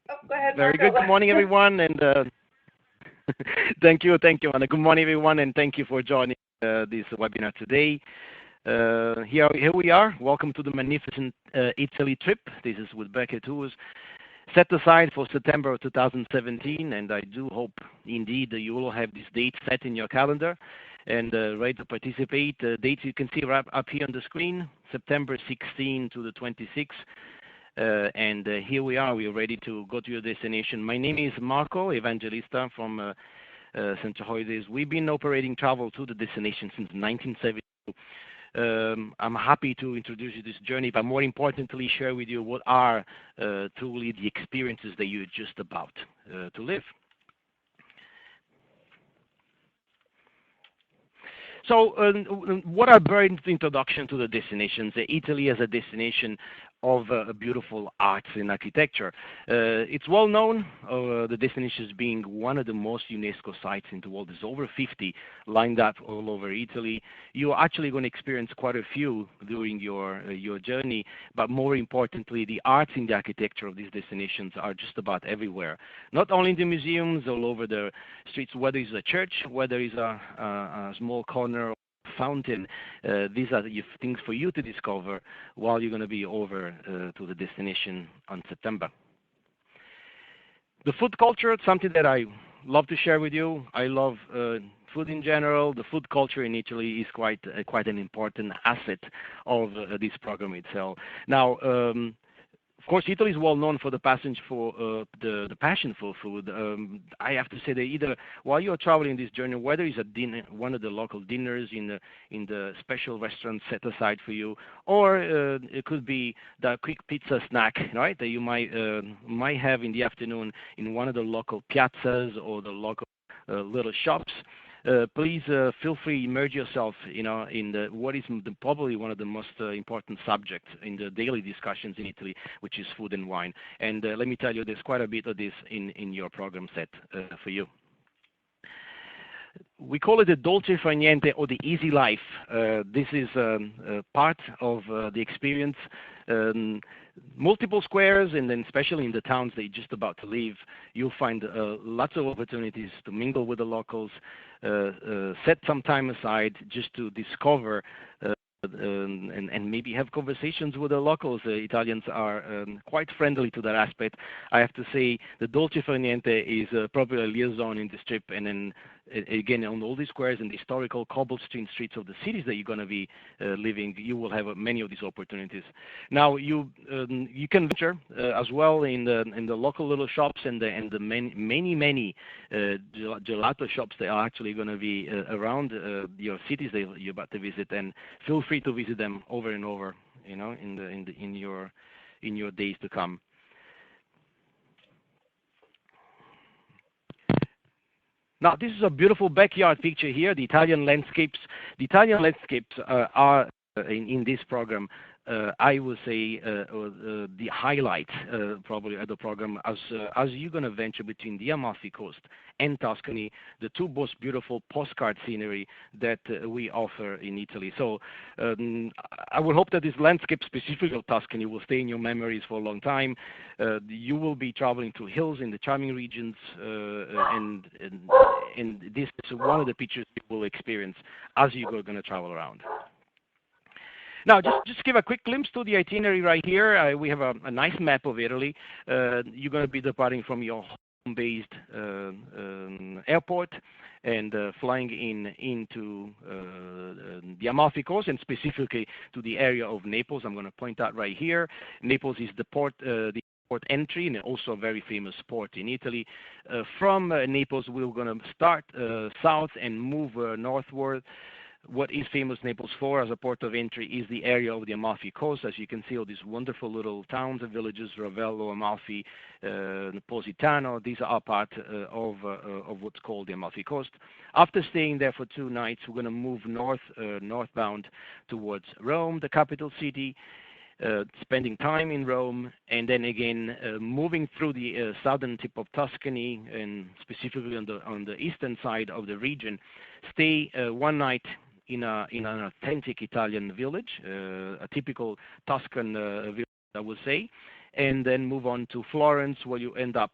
Oh, go ahead, Very Marco. good. Good morning, everyone, and thank you, Anna. Good morning, everyone, and thank you for joining this webinar today. Here we are. Welcome to the magnificent Italy trip. This is with Beckett Tours, set aside for September of 2017, and I do hope indeed that you will have this date set in your calendar and ready to participate. Dates you can see right up here on the screen, September 16 to the 26th. And here we are. We are ready to go to your destination. My name is Marco Evangelista from Central Holidays. We've been operating travel to the destination since 1972. I'm happy to introduce you to this journey, but more importantly, share with you what are truly the experiences that you're just about to live. So, what a very introduction to the destinations. Italy as a destination of beautiful arts and architecture. It's well known, the destination as being one of the most UNESCO sites in the world. There's over 50 lined up all over Italy. You're actually going to experience quite a few during your journey, but more importantly, the arts and the architecture of these destinations are just about everywhere. Not only in the museums, all over the streets, whether it's a church, whether it's a small corner fountain. These are the things for you to discover while you're going to be over to the destination on September. The food culture, something that I love to share with you. I love food in general. The food culture in Italy is quite an important asset of this program itself. Now, of course, Italy is well known for the passion for food. I have to say that either while you're traveling this journey, whether it's a dinner, one of the local dinners in the special restaurant set aside for you, or it could be the quick pizza snack, right, that you might have in the afternoon in one of the local piazzas or the local little shops. Please feel free to immerse yourself, in what is probably one of the most important subjects in the daily discussions in Italy, which is food and wine. And let me tell you, there's quite a bit of this in your program set for you. We call it the dolce far niente or the easy life. This is part of the experience. Multiple squares, and then especially in the towns that you're just about to leave, you'll find lots of opportunities to mingle with the locals, set some time aside just to discover and maybe have conversations with the locals. Italians are quite friendly to that aspect. I have to say the dolce far niente is probably a liaison in this trip, and then again on all these squares and the historical cobblestone streets of the cities that you're going to be living, you will have many of these opportunities. Now you can venture as well in the local little shops and the many gelato shops that are actually going to be around your cities that you're about to visit, and feel free to visit them over and over, in your days to come. Now, this is a beautiful backyard picture here, the Italian landscapes. The Italian landscapes are, in this program, I would say, the highlight probably of the program as you're going to venture between the Amalfi Coast and Tuscany, the two most beautiful postcard scenery that we offer in Italy. So I would hope that this landscape, specifically of Tuscany, will stay in your memories for a long time. You will be traveling through hills in the charming regions, and this is one of the pictures you will experience as you're going to travel around. Now, just give a quick glimpse to the itinerary right here. We have a nice map of Italy. You're going to be departing from your home-based airport and flying into the Amalfi Coast, and specifically to the area of Naples. I'm going to point out right here. Naples is the port entry, and also a very famous port in Italy. From Naples, we're going to start south and move northward. What is famous Naples for as a port of entry is the area of the Amalfi Coast. As you can see, all these wonderful little towns and villages, Ravello, Amalfi, Positano. These are part of what's called the Amalfi Coast. After staying there for 2 nights, we're going to move northbound towards Rome, the capital city, spending time in Rome, and then again moving through the southern tip of Tuscany, and specifically on the eastern side of the region. Stay 1 night in an authentic Italian village, a typical Tuscan village, I would say, and then move on to Florence, where you end up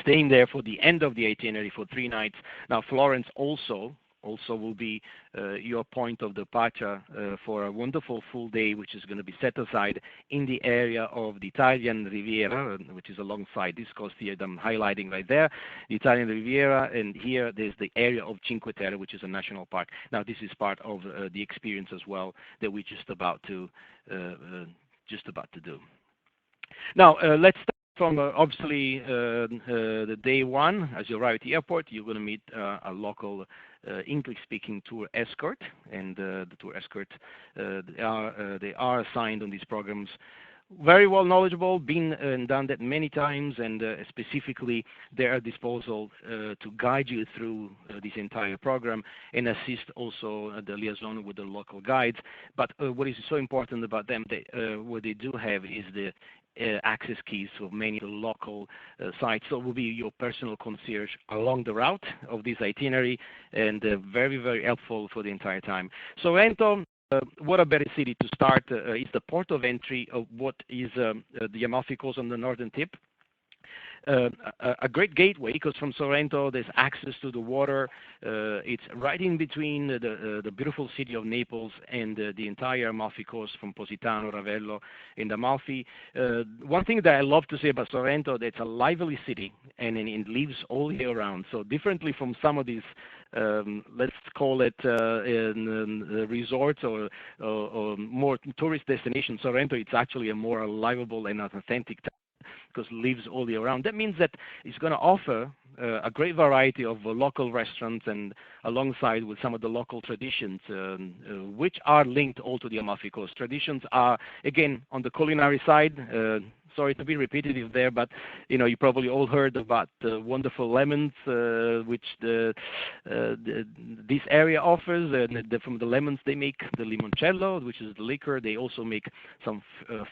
staying there for the end of the itinerary for 3 nights. Now, Florence also will be your point of departure for a wonderful full day, which is going to be set aside in the area of the Italian Riviera, which is alongside this coast here that I'm highlighting right there, the Italian Riviera, and here there's the area of Cinque Terre, which is a national park. Now, this is part of the experience as well that we're just about to do. Now, let's start from obviously the day one. As you arrive at the airport, you're going to meet a local English-speaking tour escort, and the tour escort they are assigned on these programs. Very well knowledgeable, been and done that many times, and specifically they're at disposal to guide you through this entire program and assist also the liaison with the local guides. But what is so important about them, what they do have is the access keys of many of the local sites. So it will be your personal concierge along the route of this itinerary, and very, very helpful for the entire time. Sorrento, what a better city to start. It's the port of entry of what is the Amalfi Coast on the northern tip. A great gateway, because from Sorrento there's access to the water. It's right in between the beautiful city of Naples and the entire Amalfi Coast, from Positano, Ravello, and Amalfi. One thing that I love to say about Sorrento, that it's a lively city and it lives all year round. So differently from some of these let's call it resorts or more tourist destinations, Sorrento, it's actually a more livable and authentic town, because it lives all year round. That means that it's going to offer a great variety of local restaurants, and alongside with some of the local traditions, which are linked all to the Amalfi Coast. Traditions are, again, on the culinary side. Sorry to be repetitive there, but you probably all heard about the wonderful lemons which this area offers. From the lemons they make the limoncello, which is the liquor. They also make some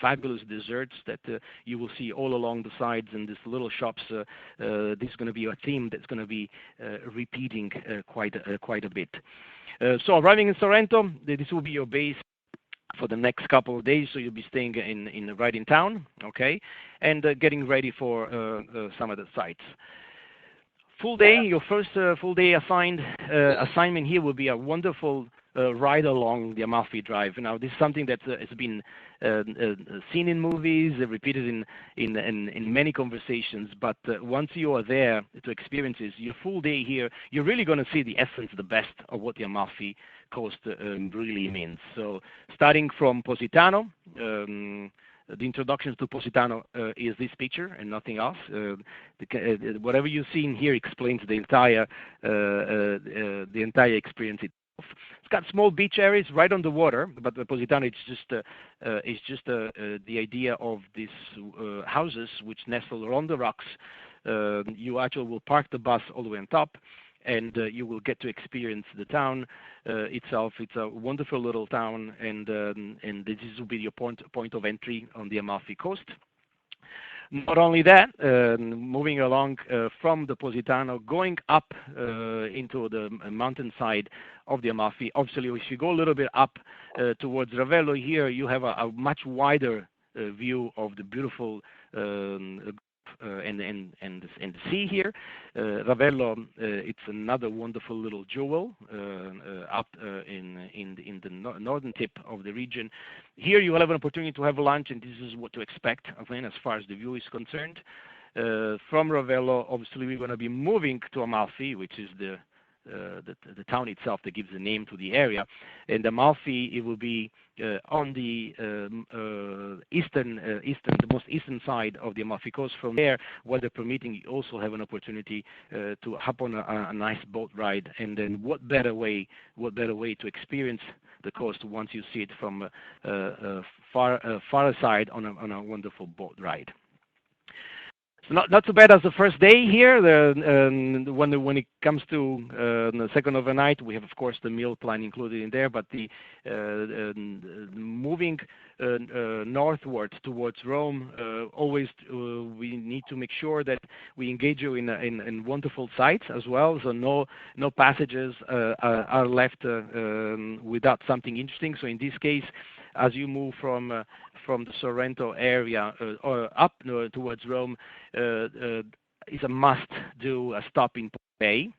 fabulous desserts that you will see all along the sides in these little shops. This is going to be a theme that's going to be repeating quite a bit. So arriving in Sorrento, this will be your base for the next couple of days, so you'll be staying right in town, okay, and getting ready for some of the sites. Full day, your first full day assignment here will be a wonderful ride along the Amalfi Drive. Now, this is something that has been seen in movies, repeated in many conversations, but once you are there to experience this, your full day here, you're really going to see the essence, the best of what the Amalfi Coast really means. So starting from Positano, the introduction to Positano is this picture and nothing else. Whatever you've seen here explains the entire experience itself. It's got small beach areas right on the water, but the Positano is just the idea of these houses which nestle around the rocks. You actually will park the bus all the way on top, and you will get to experience the town itself. It's a wonderful little town, and this will be your point of entry on the Amalfi Coast. Not only that, moving along from the Positano, going up into the mountainside of the Amalfi. Obviously, if you go a little bit up towards Ravello here, you have a much wider view of the beautiful and the sea here. Ravello, it's another wonderful little jewel up in the northern tip of the region. Here you will have an opportunity to have lunch, and this is what to expect, again, as far as the view is concerned. From Ravello, obviously, we're going to be moving to Amalfi, which is the town itself that gives the name to the area. And Amalfi, it will be on the the most eastern side of the Amalfi Coast. From there, weather permitting, you also have an opportunity to hop on a nice boat ride. And then what better way to experience the coast once you see it from far aside on a wonderful boat ride. Not too bad as the first day here. When it comes to the second overnight, we have, of course, the meal plan included in there. But the moving northward towards Rome, always we need to make sure that we engage you in wonderful sites as well. So no passages are left without something interesting. So in this case, as you move from the Sorrento area or up towards Rome, is a must do a stop in Pompeii.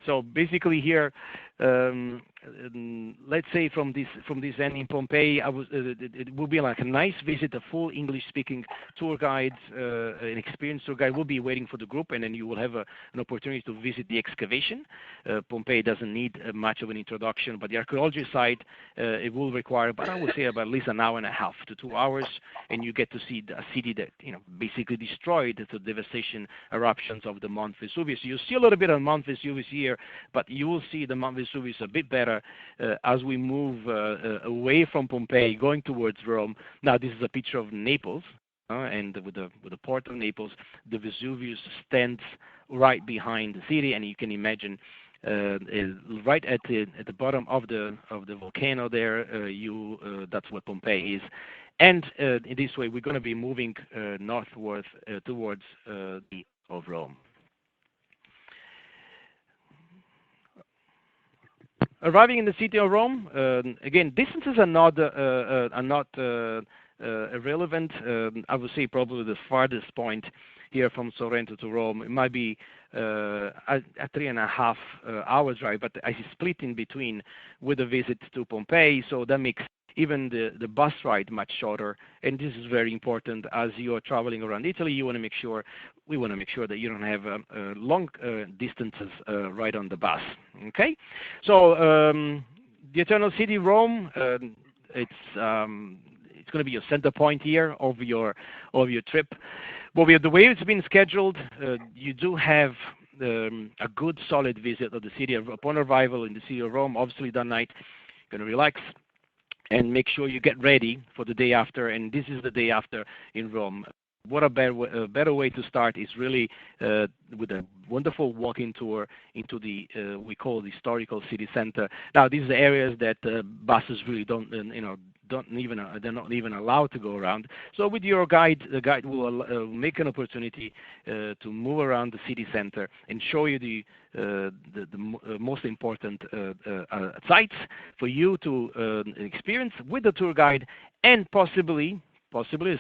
So basically here, let's say from this end in Pompeii, it will be like a nice visit. A full English-speaking tour guide, an experienced tour guide will be waiting for the group, and then you will have an opportunity to visit the excavation. Pompeii doesn't need much of an introduction, but the archaeology side, it will require, but I would say about at least an hour and a half to 2 hours, and you get to see a city that basically destroyed the devastation eruptions of the Mount Vesuvius. You see a little bit of Mount Vesuvius here, but you will see the Mount Vesuvius a bit better as we move away from Pompeii, going towards Rome. Now, this is a picture of Naples, and with the port of Naples, the Vesuvius stands right behind the city, and you can imagine right at the bottom of the volcano there. That's what Pompeii is, and in this way, we're going to be moving northward towards the of Rome. Arriving in the city of Rome, again, distances are not irrelevant. I would say probably the farthest point here from Sorrento to Rome, it might be a 3.5 hours drive, but I split in between with a visit to Pompeii, so that makes even the bus ride much shorter. And this is very important as you are traveling around Italy. We want to make sure that you don't have long distances right on the bus. Okay, so the Eternal City, Rome, it's going to be your center point here of your trip. But the way it's been scheduled, you do have a good solid visit of the city. Upon arrival in the city of Rome, obviously that night, you're going to relax and make sure you get ready for the day after, and this is the day after in Rome. What a better way to start is really with a wonderful walking tour into the we call the historical city center. Now, these are areas that buses really they're not even allowed to go around. So with your guide, the guide will make an opportunity to move around the city center and show you the most important sites for you to experience with the tour guide, and possibly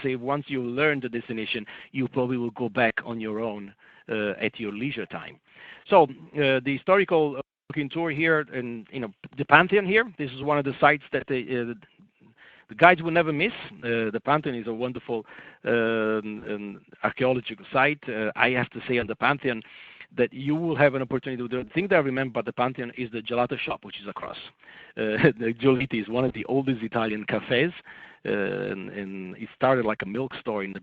say once you learn the destination, you probably will go back on your own at your leisure time. So the historical walking tour here, and the Pantheon here. This is one of the sites that the guides will never miss. The Pantheon is a wonderful archaeological site. I have to say on the Pantheon that you will have an opportunity to do. The thing that I remember about the Pantheon is the gelato shop, which is across. The Giolitti is one of the oldest Italian cafes. And it started like a milk store in the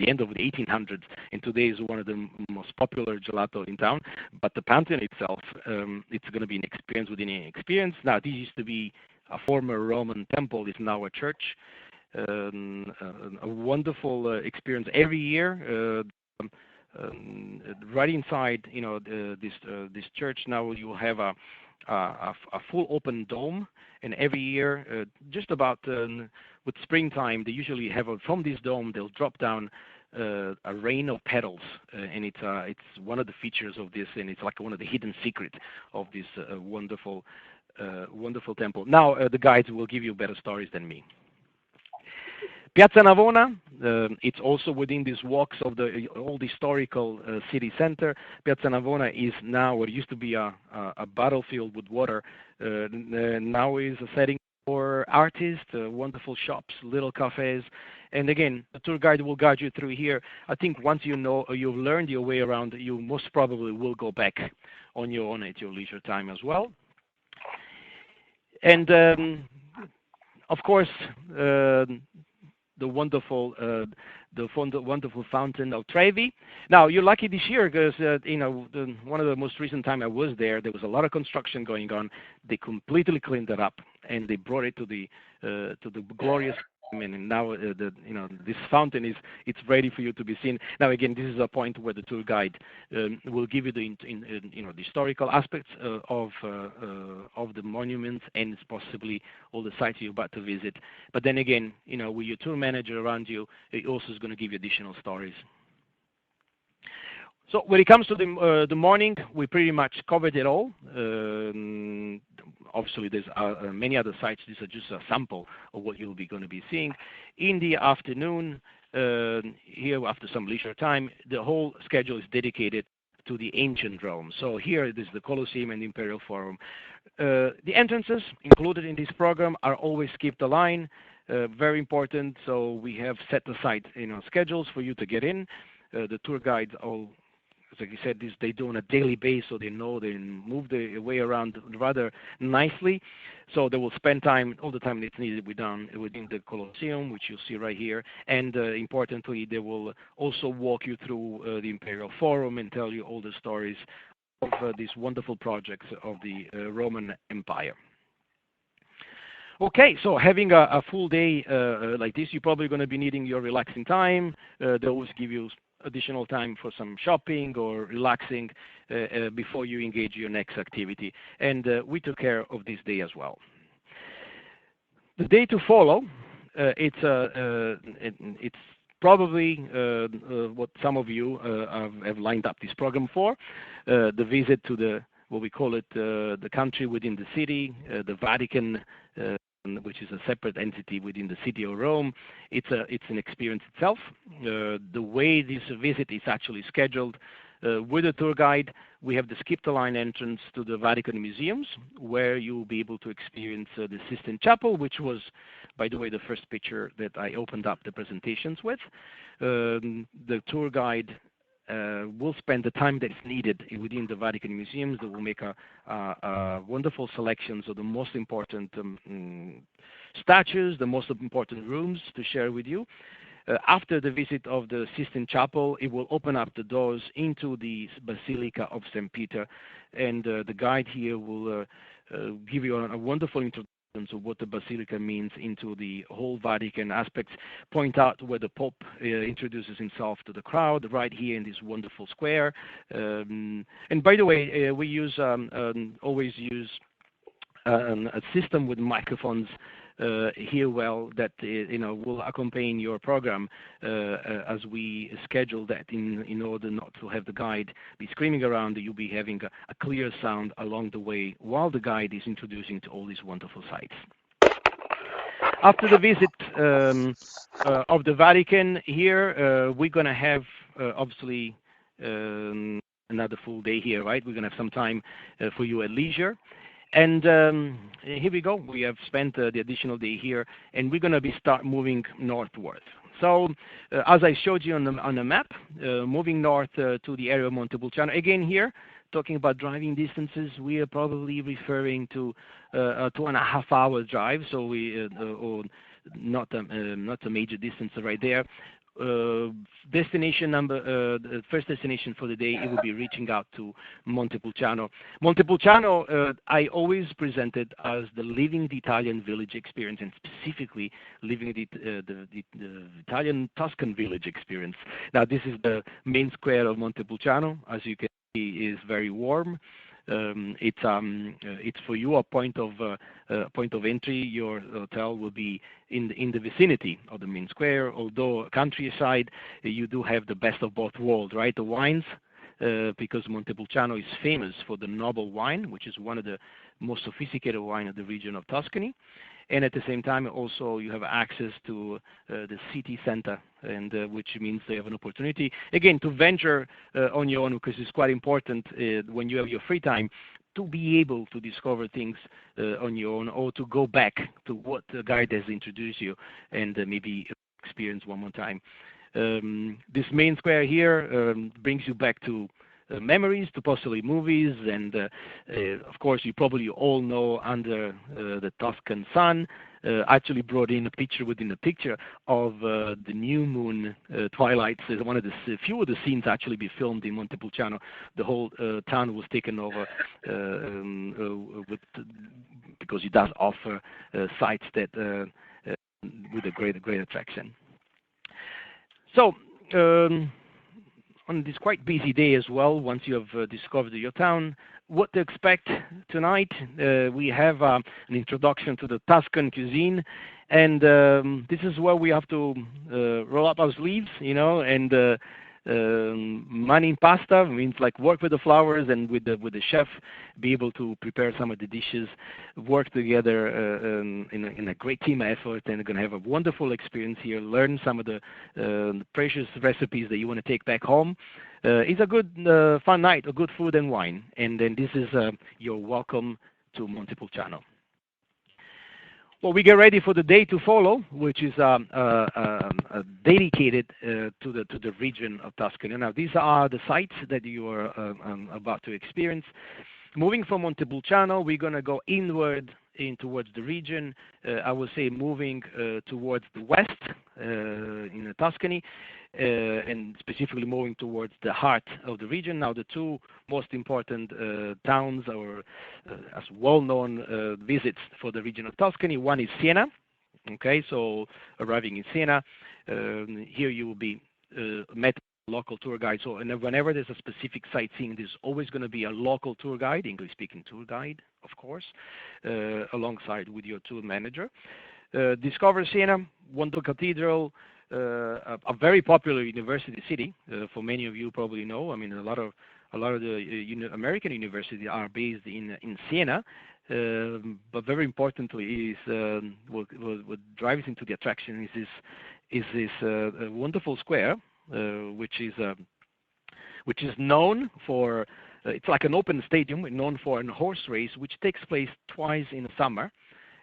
end of the 1800s, and today is one of the most popular gelato in town. But the Pantheon itself, it's going to be an experience within an experience. Now, this used to be a former Roman temple, is now a church. A wonderful experience every year. Right inside, this church now you will have a full open dome, and every year, just about with springtime, they usually have from this dome they'll drop down a rain of petals, and it's one of the features of this, and it's like one of the hidden secrets of this wonderful temple. Now the guides will give you better stories than me. Piazza Navona, it's also within these walks of the old historical city center. Piazza Navona is now, what used to be a battlefield with water, now is a setting for artists, wonderful shops, little cafes. And again, the tour guide will guide you through here. I think once you've learned your way around, you most probably will go back on your own at your leisure time as well. And of course, the wonderful fountain of Trevi. Now, you're lucky this year because one of the most recent time I was there was a lot of construction going on. They completely cleaned it up and they brought it to the glorious. And now this fountain it's ready for you to be seen. Now again, this is a point where the tour guide will give you the historical aspects of the monuments and possibly all the sites you're about to visit. But then again, with your tour manager around you, it also is going to give you additional stories. So when it comes to the morning, we pretty much covered it all. obviously there's many other sites. These are just a sample of what you'll be going to be seeing. In the afternoon, here after some leisure time, the whole schedule is dedicated to the ancient Rome. So here it is the Colosseum and the Imperial Forum. The entrances included in this program are always skip the line, very important. So we have set aside schedules for you to get in. The tour guides all, like you said, they do on a daily basis, so they know they move their way around rather nicely. So they will spend all the time that's needed within the Colosseum, which you'll see right here. And importantly, they will also walk you through the Imperial Forum and tell you all the stories of these wonderful projects of the Roman Empire. Okay, so having a full day like this, you're probably going to be needing your relaxing time. They always give you additional time for some shopping or relaxing before you engage your next activity. And we took care of this day as well. The day to follow, it's probably what some of you have lined up this program for, the visit to what we call it, the country within the city, the Vatican, which is a separate entity within the city of Rome. It's an experience itself. The way this visit is actually scheduled with a tour guide, we have the skip the line entrance to the Vatican museums, where you'll be able to experience the Sistine Chapel, which was, by the way, the first picture that I opened up the presentations with. The tour guide will spend the time that's needed within the Vatican museums. They will make a wonderful selections of the most important statues, the most important rooms to share with you. After the visit of the Sistine Chapel, it will open up the doors into the Basilica of St. Peter, and the guide here will give you a wonderful introduction to what the Basilica means into the whole Vatican aspects, point out where the Pope introduces himself to the crowd, right here in this wonderful square. And by the way, we always use a system with microphones here that will accompany your program as we schedule that in order not to have the guide be screaming around. You'll be having a clear sound along the way while the guide is introducing to all these wonderful sites. After the visit of the Vatican here, we're going to have obviously another full day here, right? We're going to have some time for you at leisure. And here we go. We have spent the additional day here, and we're going to start moving northward. So as I showed you on the map, moving north to the area of Montepulciano. Again here, talking about driving distances, we are probably referring to a 2.5-hour drive. So or not a major distance right there. Destination the first destination for the day, it will be reaching out to Montepulciano. Montepulciano, I always presented as the living the Italian village experience, and specifically living the Italian Tuscan village experience. Now, this is the main square of Montepulciano. As you can see, is very warm. It's for you a point of entry. Your hotel will be in the vicinity of the main square. Although countryside, you do have the best of both worlds, right? The wines, because Montepulciano is famous for the noble wine, which is one of the most sophisticated wine of the region of Tuscany. And at the same time, also you have access to the city center, and which means they have an opportunity again to venture on your own, because it's quite important when you have your free time to be able to discover things on your own, or to go back to what the guide has introduced you and maybe experience one more time. This main square here brings you back to memories, to possibly movies, and of course you probably all know Under the Tuscan Sun. Actually brought in a picture within the picture of the new moon twilights. One of the few of the scenes actually be filmed in Montepulciano. The whole town was taken over because it does offer sites that with a great attraction. So on this quite busy day as well, once you have discovered your town, what to expect tonight. We have an introduction to the Tuscan cuisine, and this is where we have to roll up our sleeves, and Mani in pasta means like work with the flowers and with the chef, be able to prepare some of the dishes, work together in a great team effort, and you're going to have a wonderful experience here. Learn some of the precious recipes that you want to take back home. It's a good fun night, a good food and wine, and then this is your welcome to Montepulciano. Well, we get ready for the day to follow, which is dedicated to the region of Tuscany. Now, these are the sites that you are about to experience. Moving from Montepulciano, we're going to go inward in towards the region. I would say moving towards the west in Tuscany, and specifically moving towards the heart of the region. Now, the two most important towns or as well-known visits for the region of Tuscany, one is Siena. Okay, so arriving in Siena, here you will be met local tour guide. So whenever there's a specific sightseeing, there's always going to be a local tour guide, English-speaking tour guide, of course, alongside with your tour manager. Discover Siena, wonderful cathedral, a very popular university city. For many of you probably know. I mean, a lot of the American universities are based in Siena. But very importantly, is what drives into the attraction is this wonderful square, which is known for. It's like an open stadium, known for a horse race, which takes place twice in the summer,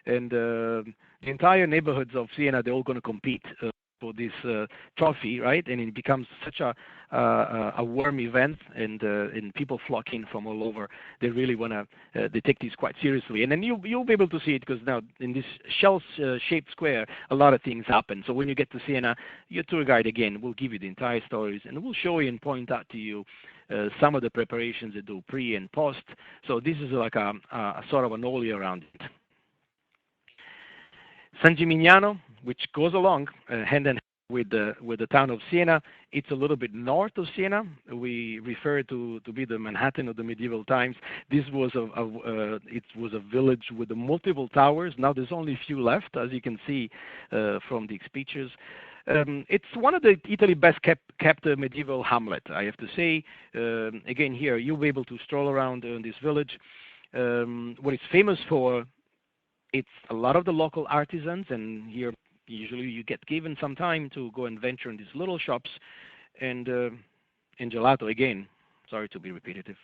and the entire neighborhoods of Siena, they're all going to compete for this trophy, right? And it becomes such a warm event, and people flock in from all over. They really want to, they take this quite seriously. And then you'll be able to see it, because now in this shell-shaped square, a lot of things happen. So when you get to Siena, your tour guide, again, will give you the entire stories, and will show you and point out to you some of the preparations they do pre and post. So this is like a sort of an all year round. San Gimignano, which goes along hand in hand with the town of Siena. It's a little bit north of Siena. We refer to be the Manhattan of the medieval times. This was it was a village with multiple towers. Now there's only a few left, as you can see from these pictures. It's one of the Italy's best kept medieval hamlet, I have to say. Again, here you'll be able to stroll around in this village. What it's famous for, it's a lot of the local artisans, and here usually you get given some time to go and venture in these little shops, and gelato again. Sorry to be repetitive.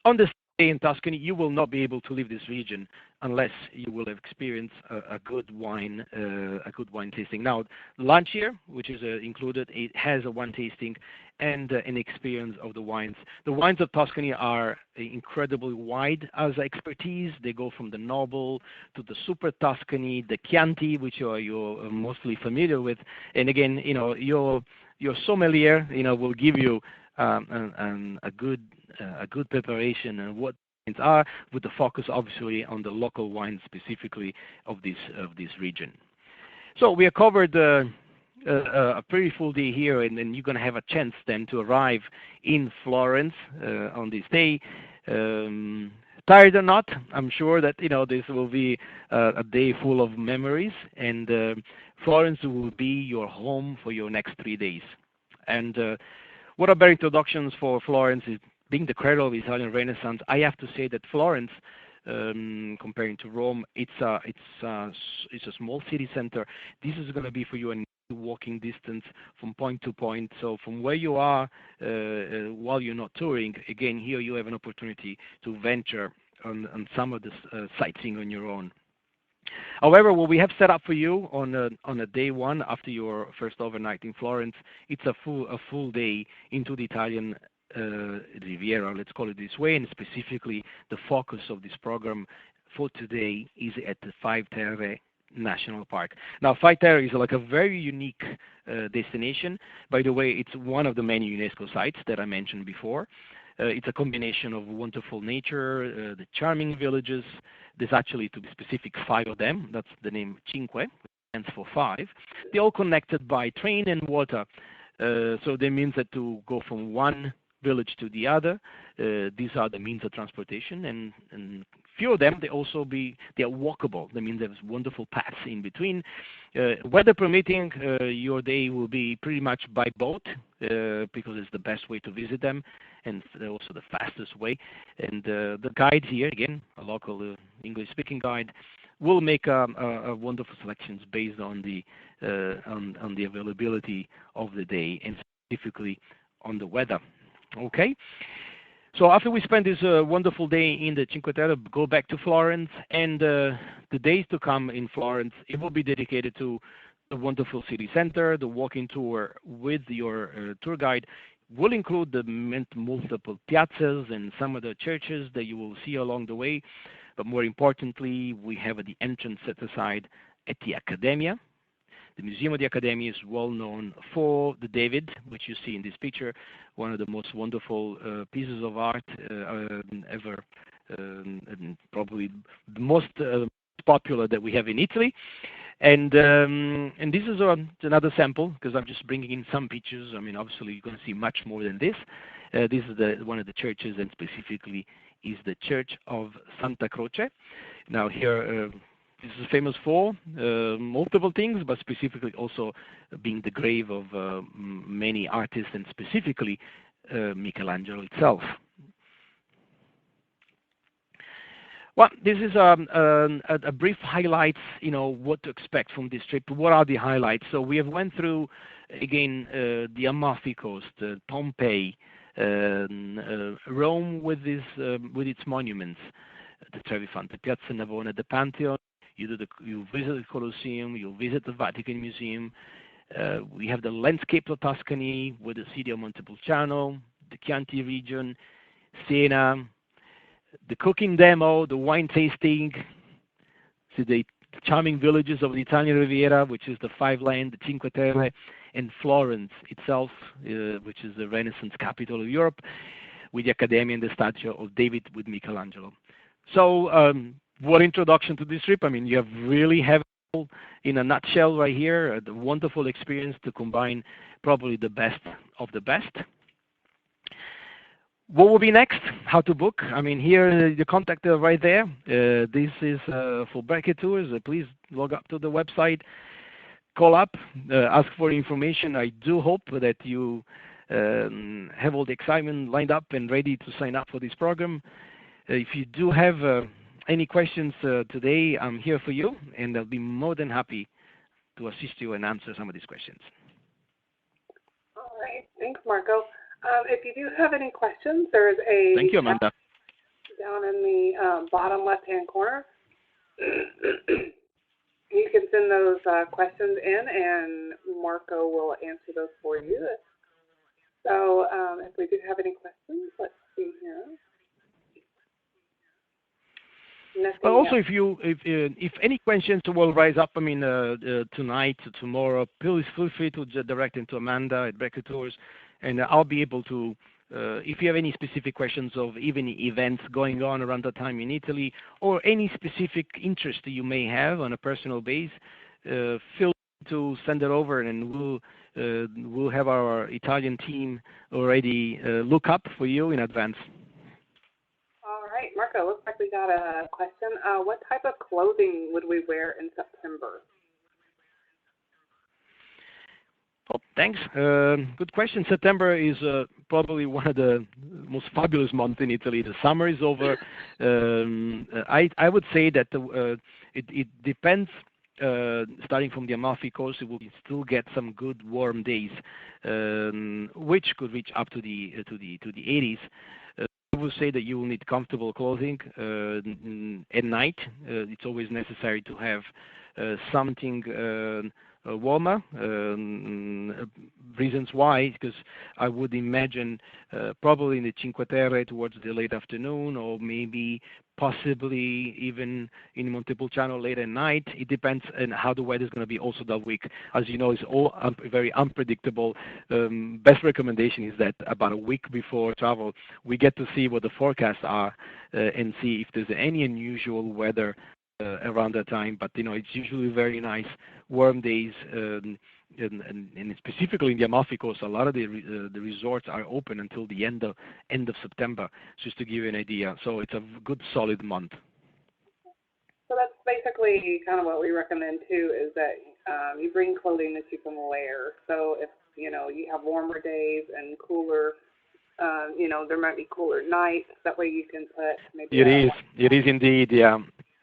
On this day in Tuscany, you will not be able to leave this region unless you will have experienced a good wine tasting. Now, lunch here, which is included, it has a wine tasting and an experience of the wines. The wines of Tuscany are incredibly wide as expertise. They go from the noble to the super Tuscany, the Chianti, which you're mostly familiar with. And again, your sommelier, will give you a good preparation and what wines are, with the focus obviously on the local wines specifically of this region. So we have covered a pretty full day here, and then you're going to have a chance then to arrive in Florence on this day. Tired or not, I'm sure that this will be a day full of memories, and Florence will be your home for your next 3 days. And what a better introductions for Florence is being the cradle of Italian Renaissance. I have to say that Florence, comparing to Rome, it's a small city center. This is going to be for you a walking distance from point to point. So from where you are while you're not touring, again, here you have an opportunity to venture on some of the sightseeing on your own. However, what we have set up for you on a day one after your first overnight in Florence, it's a full day into the Italian Riviera, let's call it this way, and specifically the focus of this program for today is at the Five Terre National Park. Now, Five Terre is like a very unique destination. By the way, it's one of the many UNESCO sites that I mentioned before. It's a combination of wonderful nature, the charming villages. There's actually, to be specific, 5 of them. That's the name Cinque, stands for 5. They're all connected by train and water. So that means that to go from one village to the other, these are the means of transportation, and few of them, they are walkable. That means there's wonderful paths in between. Weather permitting, your day will be pretty much by boat because it's the best way to visit them and also the fastest way. And the guide here, again, a local English-speaking guide, will make a wonderful selections based on the availability of the day and specifically on the weather. Okay. So after we spend this wonderful day in the Cinque Terre, go back to Florence, and the days to come in Florence, it will be dedicated to the wonderful city center. The walking tour with your tour guide will include the multiple piazzas and some of the churches that you will see along the way. But more importantly, we have the entrance set aside at the Accademia. The Museum of the Accademia is well known for the David, which you see in this picture, one of the most wonderful pieces of art ever, and probably the most popular that we have in Italy. And this is another sample, because I'm just bringing in some pictures. I mean, obviously, you're going to see much more than this. This is one of the churches, and specifically is the Church of Santa Croce. Now here, this is famous for multiple things, but specifically also being the grave of many artists, and specifically Michelangelo itself. Well, this is a brief highlights, what to expect from this trip. What are the highlights? So we have went through, again, the Amalfi Coast, Pompeii, Rome with its monuments, the Trevi Fountain, Piazza Navona, the Pantheon. You visit the Colosseum, you visit the Vatican Museum. We have the landscape of Tuscany with the city of Montepulciano, the Chianti region, Siena, the cooking demo, the wine tasting, see the charming villages of the Italian Riviera, which is the Five Land, the Cinque Terre, and Florence itself, which is the Renaissance capital of Europe, with the Accademia and the statue of David with Michelangelo. So, what introduction to this trip? I mean, you have really in a nutshell right here, the wonderful experience to combine probably the best of the best. What will be next? How to book? I mean, here the contact right there. This is for Bracket Tours. Please log up to the website, call up, ask for information. I do hope that you have all the excitement lined up and ready to sign up for this program. If you do have any questions today, I'm here for you, and I'll be more than happy to assist you and answer some of these questions. All right. Thanks, Marco. If you do have any questions, there's a Thank you, Amanda. down in the bottom left-hand corner. You can send those questions in, and Marco will answer those for you. So if we do have any questions, let's see here. But also, if any questions will rise up, I mean, tonight, tomorrow, please feel free to direct them to Amanda at Bracket Tours, and I'll be able to. If you have any specific questions of even events going on around the time in Italy, or any specific interest you may have on a personal base, feel free to send it over, and we'll have our Italian team already look up for you in advance. All right, Marco, looks like we got a question. What type of clothing would we wear in September? Oh, thanks. Good question. September is probably one of the most fabulous months in Italy. The summer is over. I would say that it depends. Starting from the Amalfi Coast, it will still get some good warm days, which could reach up to the 80s. I will say that you will need comfortable clothing at night. It's always necessary to have something warmer. Reasons why, because I would imagine probably in the Cinque Terre towards the late afternoon, or maybe possibly even in Montepulciano late at night. It depends on how the weather is going to be also that week. As you know, it's all very unpredictable. Best recommendation is that about a week before travel, we get to see what the forecasts are and see if there's any unusual weather around that time. But it's usually very nice warm days, and specifically in the Amalfi Coast, a lot of the resorts are open until the end of September, just to give you an idea. So it's a good solid month. basically kind of what we recommend too is that you bring clothing that you can wear. So if you have warmer days and cooler, there might be cooler nights. That way you can put maybe. It is indeed, yeah.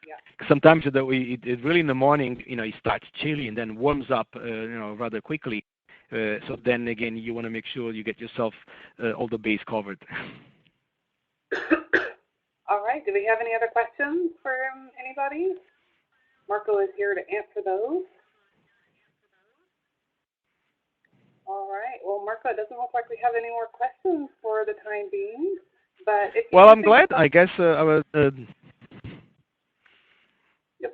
Yeah. Sometimes it really in the morning, it starts chilly and then warms up, rather quickly. So then again, you want to make sure you get yourself all the base covered. All right. Do we have any other questions for anybody? Marco is here to answer those. All right. Well, Marco, it doesn't look like we have any more questions for the time being. But if you I'm glad. I guess I was. Yep,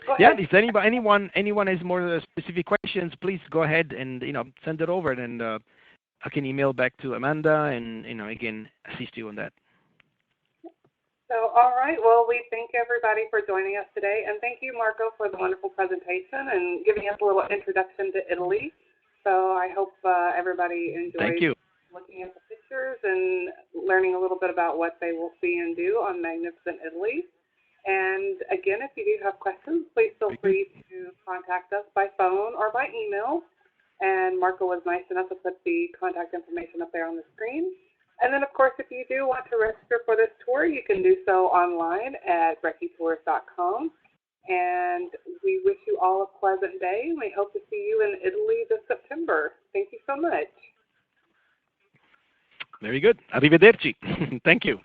go yeah. ahead. If anyone has more specific questions, please go ahead and send it over, and I can email back to Amanda and again assist you on that. So, all right. Well, we thank everybody for joining us today, and thank you, Marco, for the wonderful presentation and giving us a little introduction to Italy. So I hope everybody enjoyed looking at the pictures and learning a little bit about what they will see and do on Magnificent Italy. And again, if you do have questions, please feel free to contact us by phone or by email. And Marco was nice enough to put the contact information up there on the screen. And then, of course, if you do want to register for this tour, you can do so online at breccietours.com. And we wish you all a pleasant day, and we hope to see you in Italy this September. Thank you so much. Very good. Arrivederci. Thank you.